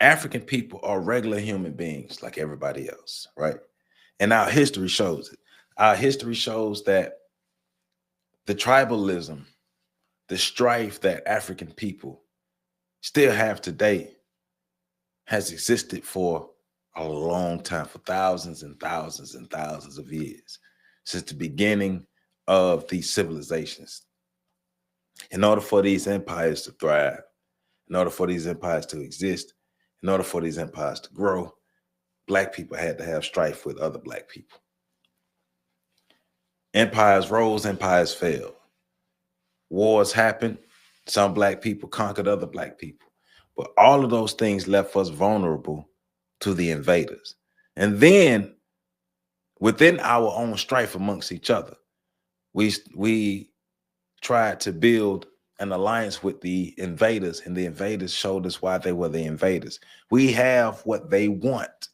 S2: African people are regular human beings like everybody else, right? And our history shows it. Our history shows that the tribalism, the strife that African people still have today has existed for a long time, for thousands and thousands and thousands of years, since the beginning of these civilizations. In order for these empires to thrive, in order for these empires to exist, in order for these empires to grow, Black people had to have strife with other Black people. Empires rose, empires fell. Wars happened. Some Black people conquered other Black people. But all of those things left us vulnerable to the invaders. And then within our own strife amongst each other, we tried to build an alliance with the invaders, and the invaders showed us why they were the invaders. We have what they want: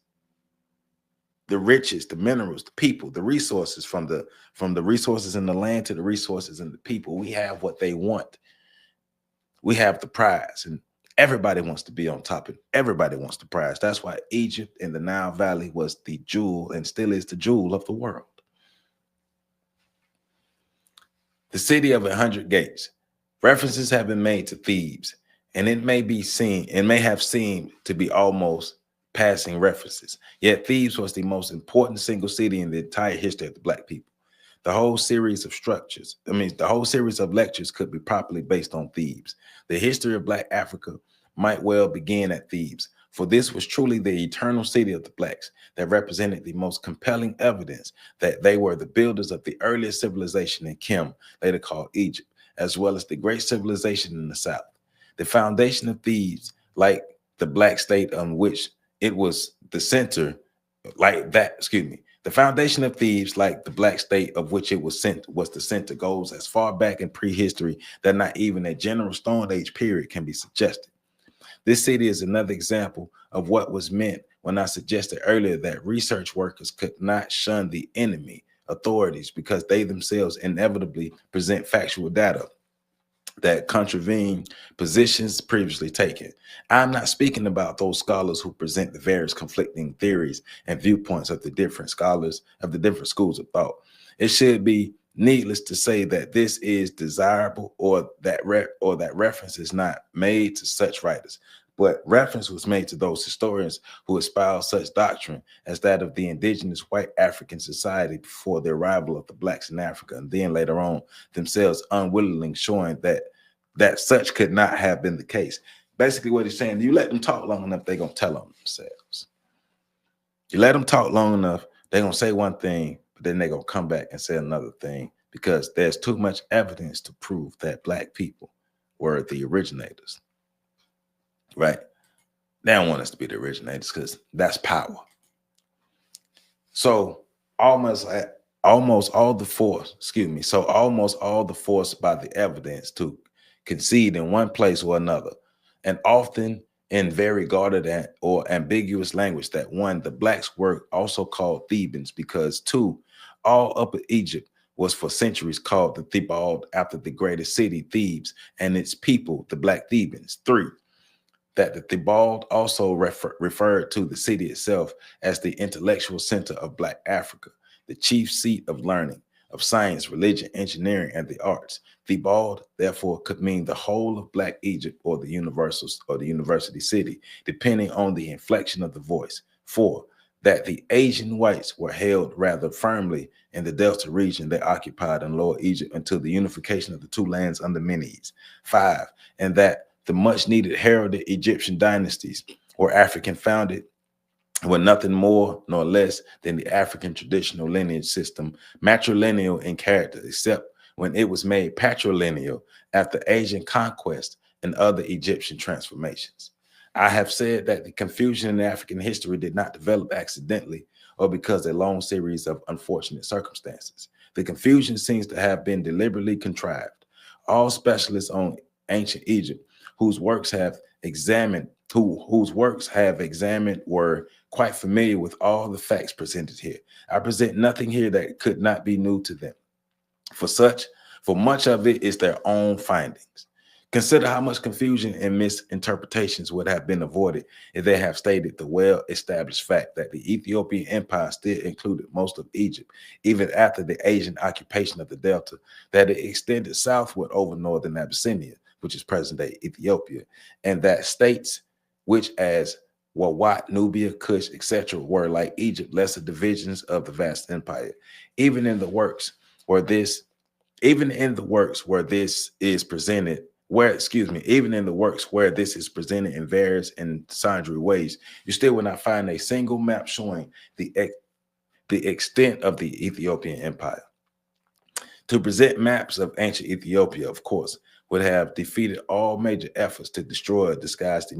S2: the riches, the minerals, the people, the resources, from the resources in the land to the resources in the people. We have what they want. We have the prize, and everybody wants to be on top, and everybody wants the prize. That's why Egypt and the Nile Valley was the jewel, and still is the jewel of the world. The city of 100 gates. References have been made to Thebes, and it may have seemed to be almost passing references. Yet Thebes was the most important single city in the entire history of the Black people. The whole series of lectures could be properly based on Thebes. The history of Black Africa might well begin at Thebes, for this was truly the eternal city of the Blacks that represented the most compelling evidence that they were the builders of the earliest civilization in Kim, later called Egypt, as well as the great civilization in the South. The foundation of Thebes, like the Black state on which it was the center, the foundation of Thebes, like the Black state of which it was the center, goes as far back in prehistory that not even a general Stone Age period can be suggested. This city is another example of what was meant when I suggested earlier that research workers could not shun the enemy authorities because they themselves inevitably present factual data that contravene positions previously taken. I'm not speaking about those scholars who present the various conflicting theories and viewpoints of the different schools of thought. It should be Needless to say that this is desirable, or that reference is not made to such writers, but reference was made to those historians who espouse such doctrine as that of the indigenous white African society before the arrival of the blacks in Africa, and then later on themselves unwillingly showing that such could not have been the case. Basically what he's saying, you let them talk long enough, they're going to tell on themselves. You let them talk long enough, they're going to say one thing, but then they're going to come back and say another thing, because there's too much evidence to prove that black people were the originators, right? They don't want us to be the originators because that's power. So almost all the force by the evidence to concede in one place or another, and often in very guarded or ambiguous language, that one, the blacks were also called Thebans, because two, all Upper Egypt was for centuries called the Thebaid after the greatest city, Thebes, and its people, the Black Thebans. Three, that the Thebaid also referred to the city itself as the intellectual center of Black Africa, the chief seat of learning, of science, religion, engineering, and the arts. Thebaid, therefore, could mean the whole of Black Egypt or the university city, depending on the inflection of the voice. Four, that the Asian whites were held rather firmly in the Delta region they occupied in Lower Egypt until the unification of the two lands under Menes. Five, and that the much needed heralded Egyptian dynasties were African founded, were nothing more nor less than the African traditional lineage system, matrilineal in character, except when it was made patrilineal after Asian conquest and other Egyptian transformations. I have said that the confusion in African history did not develop accidentally or because of a long series of unfortunate circumstances. The confusion seems to have been deliberately contrived. All specialists on ancient Egypt whose works have examined were quite familiar with all the facts presented here. I present nothing here that could not be new to them. For much of it is their own findings. Consider how much confusion and misinterpretations would have been avoided if they have stated the well-established fact that the Ethiopian Empire still included most of Egypt, even after the Asian occupation of the Delta, that it extended southward over northern Abyssinia, which is present-day Ethiopia, and that states which as Wawat, Nubia, Kush, etc., were like Egypt, lesser divisions of the vast empire. Even in the works where this is presented in various and sundry ways, you still will not find a single map showing the extent of the Ethiopian Empire. To present maps of ancient Ethiopia, of course, would have defeated all major efforts to destroy or disguise the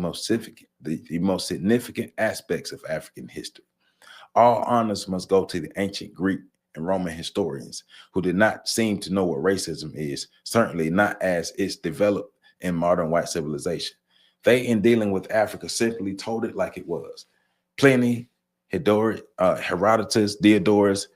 S2: most significant aspects of African history. All honors must go to the ancient Greek and Roman historians who did not seem to know what racism is, certainly not as it's developed in modern white civilization. They, in dealing with Africa, simply told it like it was. Pliny, Herodotus, Diodorus,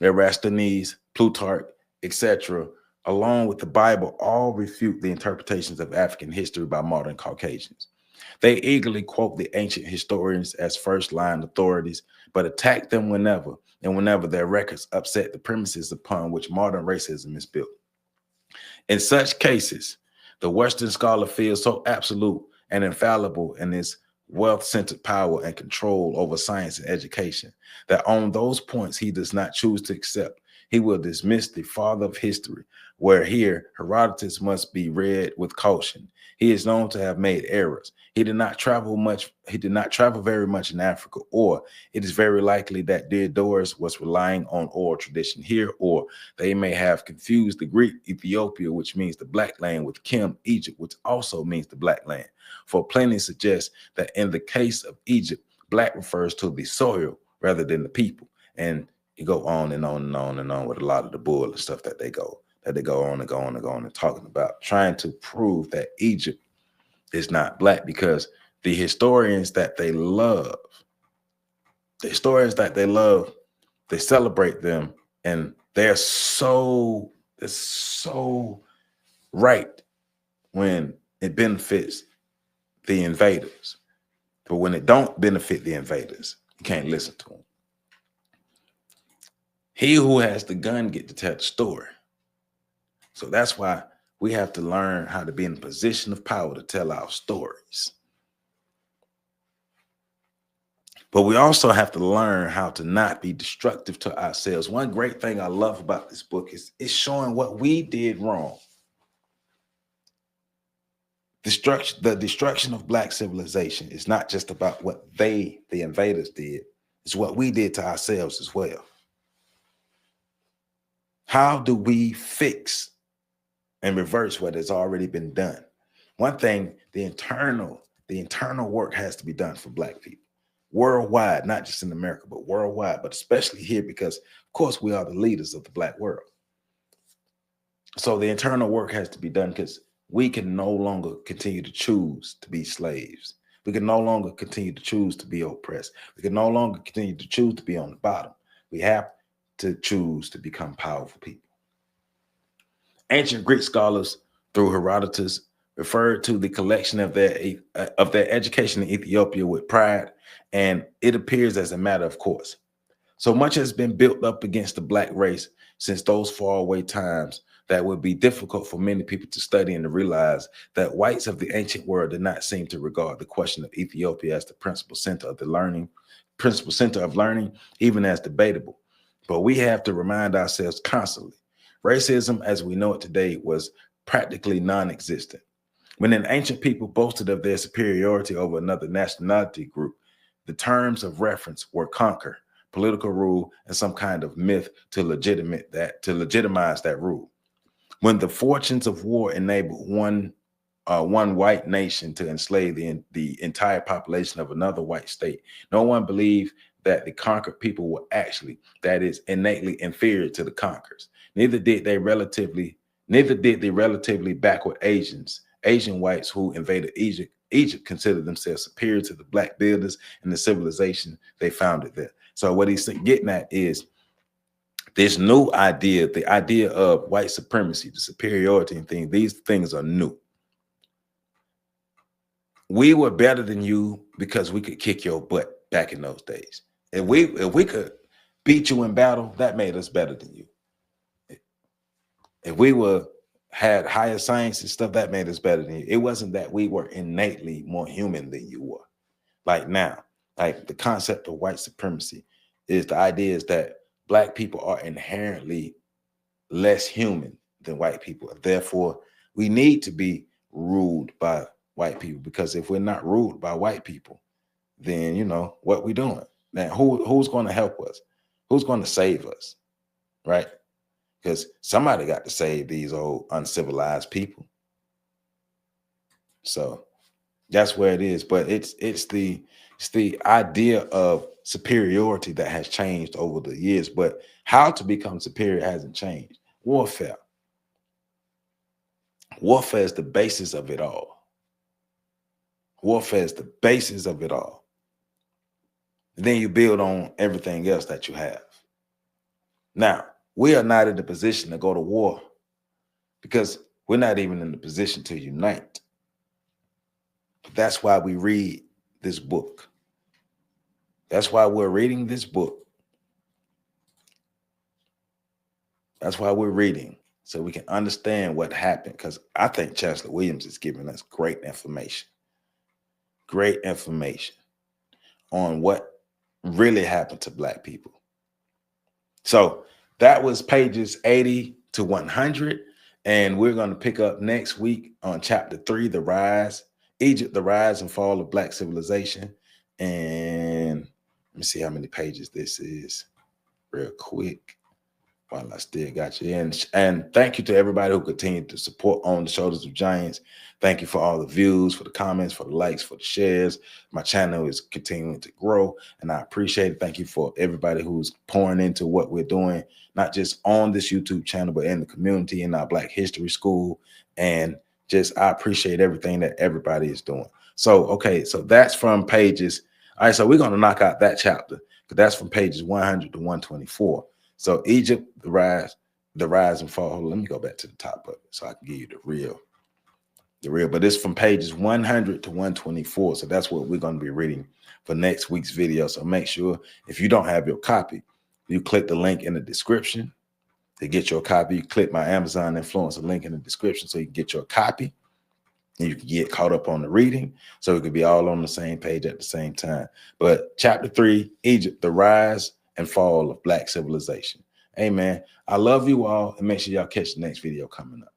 S2: Eratosthenes, Plutarch, etc., along with the Bible, all refute the interpretations of African history by modern Caucasians. They eagerly quote the ancient historians as first-line authorities, but attack them whenever their records upset the premises upon which modern racism is built. In such cases, the Western scholar feels so absolute and infallible in his wealth-centered power and control over science and education that on those points he does not choose to accept. He will dismiss the father of history, where here Herodotus must be read with caution. He is known to have made errors. He did not travel very much in Africa, or it is very likely that Diodorus was relying on oral tradition here, or they may have confused the Greek Ethiopia, which means the black land, with Kim, Egypt, which also means the black land. For Pliny suggests that in the case of Egypt, black refers to the soil rather than the people. And you go on and on and on and on with a lot of the bull and stuff that they go on and talking about, trying to prove that Egypt is not black, because the historians that they love, they celebrate them, and they're so right when it benefits the invaders. But when it don't benefit the invaders, you can't listen to them. He who has the gun get to tell the story. So that's why we have to learn how to be in a position of power to tell our stories. But we also have to learn how to not be destructive to ourselves. One great thing I love about this book is it's showing what we did wrong. The destruction of Black civilization is not just about what the invaders did. It's what we did to ourselves as well. How do we fix and reverse what has already been done? One thing, the internal work has to be done for Black people worldwide, not just in America, but worldwide, but especially here because, of course, we are the leaders of the Black world. So the internal work has to be done because we can no longer continue to choose to be slaves. We can no longer continue to choose to be oppressed. We can no longer continue to choose to be on the bottom. We have to choose to become powerful people. Ancient Greek scholars, through Herodotus, referred to the collection of their education in Ethiopia with pride, and it appears as a matter of course. So much has been built up against the Black race since those faraway times that would be difficult for many people to study and to realize that whites of the ancient world did not seem to regard the question of Ethiopia as the principal center of learning, even as debatable. But we have to remind ourselves constantly, racism as we know it today was practically non-existent. When an ancient people boasted of their superiority over another nationality group, the terms of reference were conquer, political rule, and some kind of myth to legitimize that rule. When the fortunes of war enabled one white nation to enslave the entire population of another white state, no one believed that the conquered people were actually, that is, innately inferior to the conquerors. Neither did the relatively backward Asian whites who invaded Egypt considered themselves superior to the Black builders and the civilization they founded there. So what he's getting at is this new idea, the idea of white supremacy, the superiority and things. These things are new. We were better than you because we could kick your butt back in those days. If we could beat you in battle, that made us better than you. If we had higher science and stuff, that made us better than you. It wasn't that we were innately more human than you were. Like now, like the concept of white supremacy is the idea is that Black people are inherently less human than white people. Therefore, we need to be ruled by white people, because if we're not ruled by white people, then you know what we're doing. Now, who's going to help us? Who's going to save us? Right? Because somebody got to save these old uncivilized people. So that's where it is. But it's the idea of superiority that has changed over the years. But how to become superior hasn't changed. Warfare. Warfare is the basis of it all. Warfare is the basis of it all. And then you build on everything else that you have. Now, we are not in the position to go to war because we're not even in the position to unite. That's why we read this book. That's why we're reading this book. That's why we're reading, so we can understand what happened, because I think Chancellor Williams is giving us great information on what really happened to Black people. So that was pages 80 to 100. And we're going to pick up next week on chapter 3, the rise, Egypt, the rise and fall of Black civilization. And let me see how many pages this is real quick while I still got you in. And thank you to everybody who continued to support On the Shoulders of Giants. Thank you for all the views, for the comments, for the likes, for the shares. My channel is continuing to grow, and I appreciate it. Thank you for everybody who's pouring into what we're doing, not just on this YouTube channel, but in the community, in our Black History School. And just, I appreciate everything that everybody is doing. So, okay, so that's from pages. All right, so we're going to knock out that chapter, because that's from pages 100 to 124. So Egypt, the rise and fall. Hold on, let me go back to the top of it so I can give you the real. But it's from pages 100 to 124. So that's what we're going to be reading for next week's video. So make sure, if you don't have your copy, You click the link in the description to get your copy. You click my Amazon influencer link in the description so you can get your copy. And you can get caught up on the reading, so it could be all on the same page at the same time. But chapter 3, Egypt, the rise and fall of Black civilization. Amen. I love you all, and make sure y'all catch the next video coming up.